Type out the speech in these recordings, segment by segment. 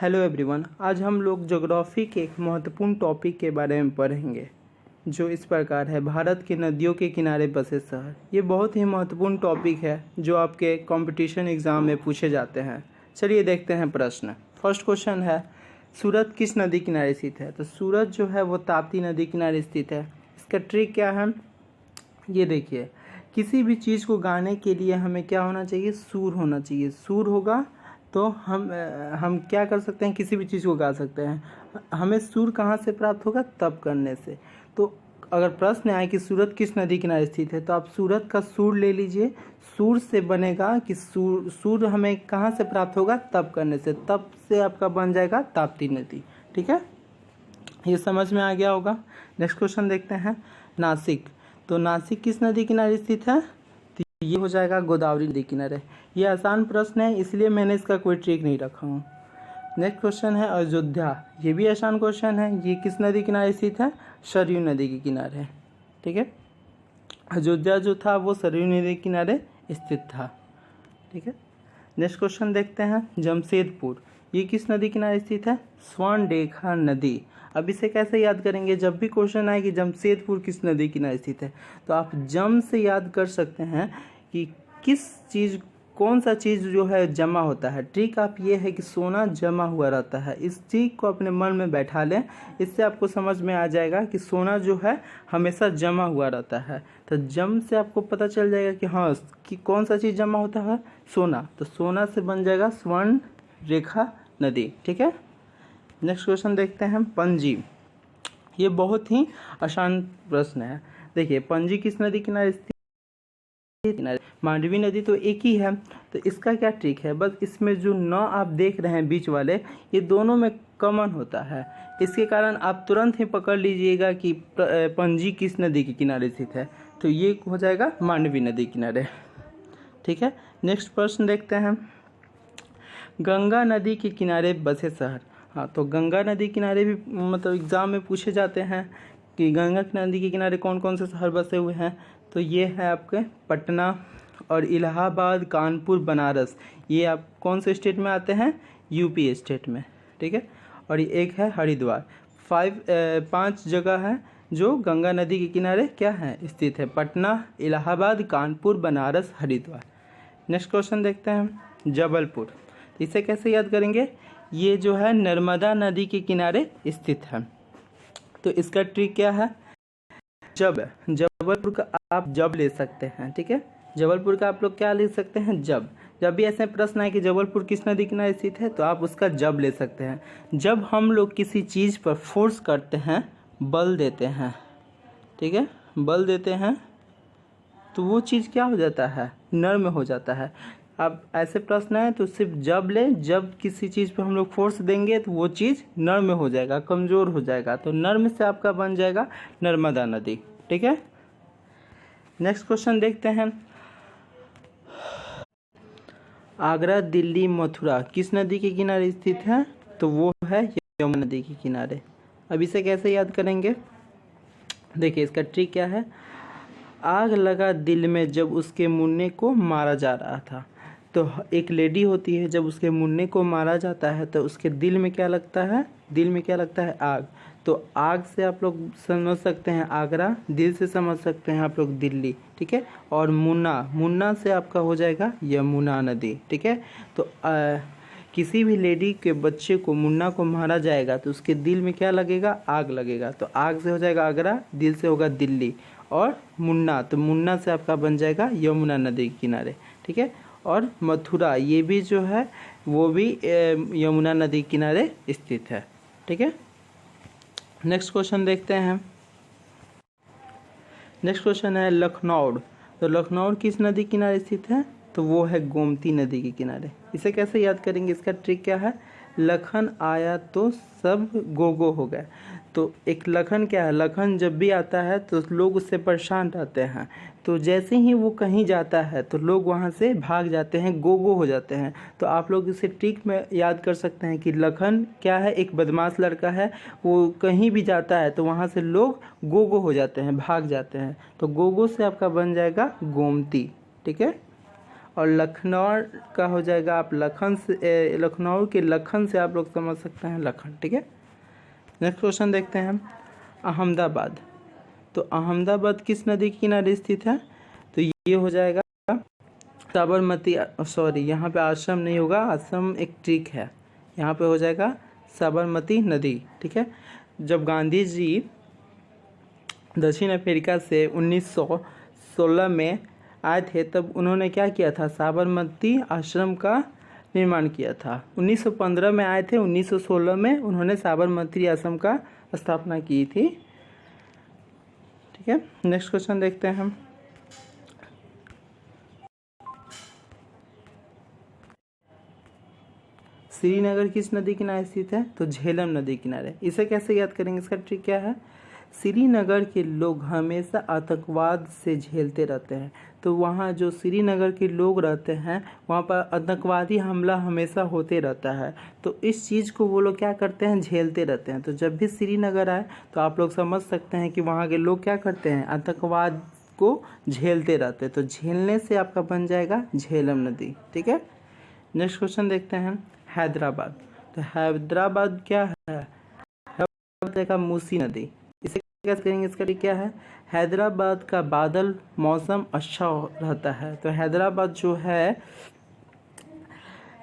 Hello everyone, आज हम लोग ज्योग्राफी के एक महत्वपूर्ण टॉपिक के बारे में पढ़ेंगे जो इस प्रकार है। भारत के नदियों के किनारे बसे शहर। ये बहुत ही महत्वपूर्ण टॉपिक है जो आपके कंपटीशन एग्ज़ाम में पूछे जाते हैं। चलिए देखते हैं प्रश्न। फर्स्ट क्वेश्चन है, सूरत किस नदी किनारे स्थित है? तो सूरत जो है वो ताप्ती नदी किनारे स्थित है। इसका ट्रिक क्या है, ये देखिए। किसी भी चीज़ को गाने के लिए हमें क्या होना चाहिए? सुर होना चाहिए। सुर होगा तो हम क्या कर सकते हैं? किसी भी चीज़ को गा सकते हैं। हमें सुर कहाँ से प्राप्त होगा? तब करने से। तो अगर प्रश्न आए कि सूरत किस नदी किनारे स्थित है, तो आप सूरत का सुर ले लीजिए। सुर से बनेगा कि सुर हमें कहाँ से प्राप्त होगा? तब करने से। तब से आपका बन जाएगा ताप्ती नदी। ठीक है, ये समझ में आ गया होगा। नेक्स्ट क्वेश्चन देखते हैं, नासिक। तो नासिक किस नदी किनारे स्थित है? तो ये हो जाएगा गोदावरी नदी किनारे। ये आसान प्रश्न है, इसलिए मैंने इसका कोई ट्रिक नहीं रखा हूँ। नेक्स्ट क्वेश्चन है अयोध्या। ये भी आसान क्वेश्चन है। ये किस नदी किनारे स्थित है? सरयू नदी के किनारे। ठीक है, अयोध्या जो था वो सरयू नदी के किनारे स्थित था। ठीक है, नेक्स्ट क्वेश्चन देखते हैं, जमशेदपुर। ये किस नदी किनारे स्थित है? स्वर्णरेखा नदी। अब इसे कैसे याद करेंगे? जब भी क्वेश्चन आए कि जमशेदपुर किस नदी किनारे स्थित है, तो आप जम से याद कर सकते हैं कि किस चीज़, कौन सा चीज़ जो है जमा होता है। ट्रिक आप ये है कि सोना जमा हुआ रहता है। इस चीज़ को अपने मन में बैठा लें, इससे आपको समझ में आ जाएगा कि सोना जो है हमेशा जमा हुआ रहता है। तो जम से आपको पता चल जाएगा कि हाँ, कि कौन सा चीज़ जमा होता है? सोना। तो सोना से बन जाएगा स्वर्ण रेखा नदी। ठीक है, नेक्स्ट क्वेश्चन देखते हैं, पणजी। ये बहुत ही आसान प्रश्न है। देखिए, पणजी किस नदी किनारे स्थित? मांडवी नदी तो एक ही है। तो इसका क्या ट्रिक है? बस इसमें जो न आप देख रहे हैं बीच वाले, ये दोनों में कॉमन होता है। इसके कारण आप तुरंत ही पकड़ लीजिएगा कि पणजी किस नदी के किनारे स्थित है। तो ये हो जाएगा मांडवी नदी किनारे। ठीक है, नेक्स्ट प्रश्न देखते हैं, गंगा नदी के किनारे बसे शहर। हाँ, तो गंगा नदी किनारे भी मतलब एग्ज़ाम में पूछे जाते हैं कि गंगा नदी के किनारे कौन कौन से शहर बसे हुए हैं। तो ये है आपके पटना और इलाहाबाद, कानपुर, बनारस। ये आप कौन से स्टेट में आते हैं? यूपी स्टेट में। ठीक है, और ये एक है हरिद्वार। 5 जगह है जो गंगा नदी के किनारे क्या है? स्थित है। पटना, इलाहाबाद, कानपुर, बनारस, हरिद्वार। नेक्स्ट क्वेश्चन देखते हैं, जबलपुर। तो इसे कैसे याद करेंगे? ये जो है नर्मदा नदी के किनारे स्थित है। तो इसका ट्रिक क्या है? जबलपुर का आप जब ले सकते हैं। ठीक है, जबलपुर का आप लोग क्या ले सकते हैं? जब भी ऐसे प्रश्न आए कि जबलपुर किस नदी किनारे स्थित है, तो आप उसका जब ले सकते हैं। जब हम लोग किसी चीज़ पर फोर्स करते हैं, बल देते हैं, ठीक है, बल देते हैं, तो वो चीज़ क्या हो जाता है? नर्म हो जाता है। अब ऐसे प्रश्न है तो सिर्फ जब ले, जब किसी चीज़ पे हम लोग फोर्स देंगे तो वो चीज़ नर्म हो जाएगा, कमज़ोर हो जाएगा। तो नर्म से आपका बन जाएगा नर्मदा नदी। ठीक है, नेक्स्ट क्वेश्चन देखते हैं, आगरा, दिल्ली, मथुरा किस नदी के किनारे स्थित है? तो वो है यमुना नदी के किनारे। अब इसे कैसे याद करेंगे? देखिए, इसका ट्रिक क्या है, आग लगा दिल में जब उसके मुन्ने को मारा जा रहा था। तो एक लेडी होती है, जब उसके मुन्ने को मारा जाता है तो उसके दिल में क्या लगता है? दिल में क्या लगता है? आग। तो आग से आप लोग समझ सकते हैं आगरा, दिल से समझ सकते हैं आप लोग दिल्ली। ठीक है, और मुन्ना से आपका हो जाएगा यमुना नदी। ठीक है, तो किसी भी लेडी के बच्चे को मुन्ना को मारा जाएगा तो उसके दिल में क्या लगेगा? आग लगेगा। तो आग से हो जाएगा आगरा, दिल से होगा दिल्ली, और मुन्ना, तो मुन्ना से आपका बन जाएगा यमुना नदी के किनारे। ठीक है, और मथुरा ये भी जो है वो भी यमुना नदी के किनारे स्थित है। ठीक है, नेक्स्ट क्वेश्चन देखते हैं, नेक्स्ट क्वेश्चन है लखनऊ। तो लखनऊ किस नदी किनारे स्थित है? तो वो है गोमती नदी के किनारे। इसे कैसे याद करेंगे? इसका ट्रिक क्या है, लखन आया तो सब गोगो हो गए। तो एक लखन क्या है, लखन जब भी आता है तो लोग उससे परेशान रहते हैं। तो जैसे ही वो कहीं जाता है तो लोग वहाँ से भाग जाते हैं, गोगो हो जाते हैं। तो आप लोग इसे ट्रिक में याद कर सकते हैं कि लखन क्या है, एक बदमाश लड़का है। वो कहीं भी जाता है तो वहाँ से लोग गोगो हो जाते हैं, भाग जाते हैं। तो गोगो से आपका बन जाएगा गोमती। ठीक है, और लखनऊ का हो जाएगा आप लखन से, लखनऊ के लखन से आप लोग समझ सकते हैं लखन। ठीक है, नेक्स्ट क्वेश्चन देखते हैं हम। अहमदाबाद, तो अहमदाबाद किस नदी के किनारे स्थित है? तो ये हो जाएगा साबरमती, सॉरी यहाँ पे आश्रम नहीं होगा, आश्रम एक ट्रिक है, यहाँ पे हो जाएगा साबरमती नदी। ठीक है, जब गांधी जी दक्षिण अफ्रीका से 1916 में आए थे तब उन्होंने क्या किया था? साबरमती आश्रम का निर्माण किया था। 1915 में आए थे, 1916 में उन्होंने साबरमती आश्रम का स्थापना की थी। ठीक है, नेक्स्ट क्वेश्चन देखते हैं हम। श्रीनगर किस नदी किनारे स्थित है? तो झेलम नदी किनारे। इसे कैसे याद करेंगे? इसका ट्रिक क्या है? श्रीनगर के लोग हमेशा आतंकवाद से झेलते रहते हैं, तो वहाँ जो श्रीनगर के लोग रहते हैं वहाँ पर आतंकवादी हमला हमेशा होते रहता है, तो इस चीज़ को वो लोग क्या करते हैं? झेलते रहते हैं। तो जब भी श्रीनगर आए तो आप लोग समझ सकते हैं कि वहाँ के लोग क्या करते हैं? आतंकवाद को झेलते रहते हैं, तो झेलने से आपका बन जाएगा झेलम नदी। ठीक है, नेक्स्ट क्वेश्चन देखते हैं। हैदराबाद, तो हैदराबाद क्या है? हैदराबाद का मूसी नदी। इसे कैसे करेंगे? इसका क्या है? हैदराबाद का बादल मौसम अच्छा रहता है, तो हैदराबाद जो है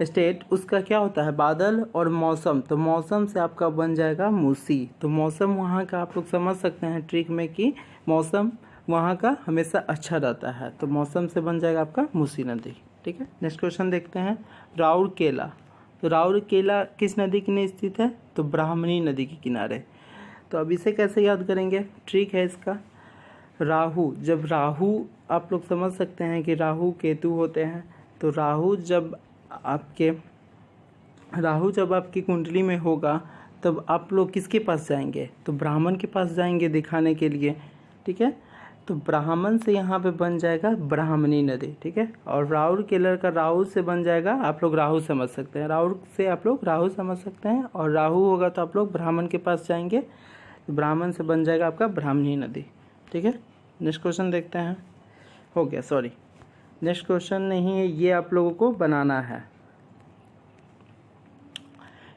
स्टेट, उसका क्या होता है? बादल और मौसम, तो मौसम से आपका बन जाएगा मूसी। तो मौसम वहाँ का आप लोग समझ सकते हैं ट्रिक में कि मौसम वहाँ का हमेशा अच्छा रहता है, तो मौसम से बन जाएगा आपका मूसी नदी। ठीक है, नेक्स्ट क्वेश्चन देखते हैं। राउरकेला, तो राउरकेला किस नदी के किनारे स्थित है? तो ब्राह्मणी नदी के किनारे। तो अब इसे कैसे याद करेंगे? ट्रिक है इसका। राहु, जब राहु आप लोग समझ सकते हैं कि राहु केतु होते हैं, तो राहु जब आपकी कुंडली में होगा तब आप लोग किसके पास जाएंगे? तो ब्राह्मण के पास जाएंगे दिखाने के लिए। ठीक है, तो ब्राह्मण से यहाँ पे बन जाएगा ब्राह्मणी नदी। ठीक है, और राउरकेला का राहु से बन जाएगा, आप लोग राहु समझ सकते हैं, राउर से आप लोग राहु समझ सकते हैं, और राहु होगा तो आप लोग ब्राह्मण के पास जाएंगे, तो ब्राह्मण से बन जाएगा आपका ब्राह्मणी नदी। ठीक है, नेक्स्ट क्वेश्चन देखते हैं। हो गया, सॉरी नेक्स्ट क्वेश्चन नहीं है, ये आप लोगों को बनाना है।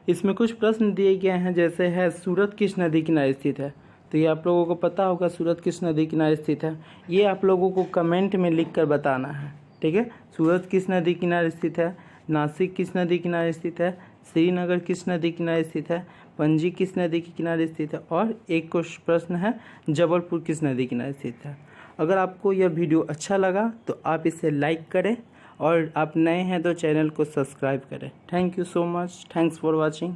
इसमें कुछ प्रश्न दिए गए हैं, जैसे है सूरत किस नदी किनारे स्थित है? तो ये आप लोगों को पता होगा सूरत किस नदी किनारे स्थित है, ये आप लोगों को कमेंट में लिख कर बताना है। ठीक है, सूरत किस नदी किनारे स्थित है, नासिक किस नदी किनारे स्थित है, श्रीनगर किस नदी किनारे स्थित है, पणजी किस नदी के किनारे स्थित है, और एक क्वेश्चन प्रश्न है जबलपुर किस नदी किनारे स्थित है। अगर आपको यह वीडियो अच्छा लगा तो आप इसे लाइक करें, और आप नए हैं तो चैनल को सब्सक्राइब करें। Thank you so much, thanks for watching.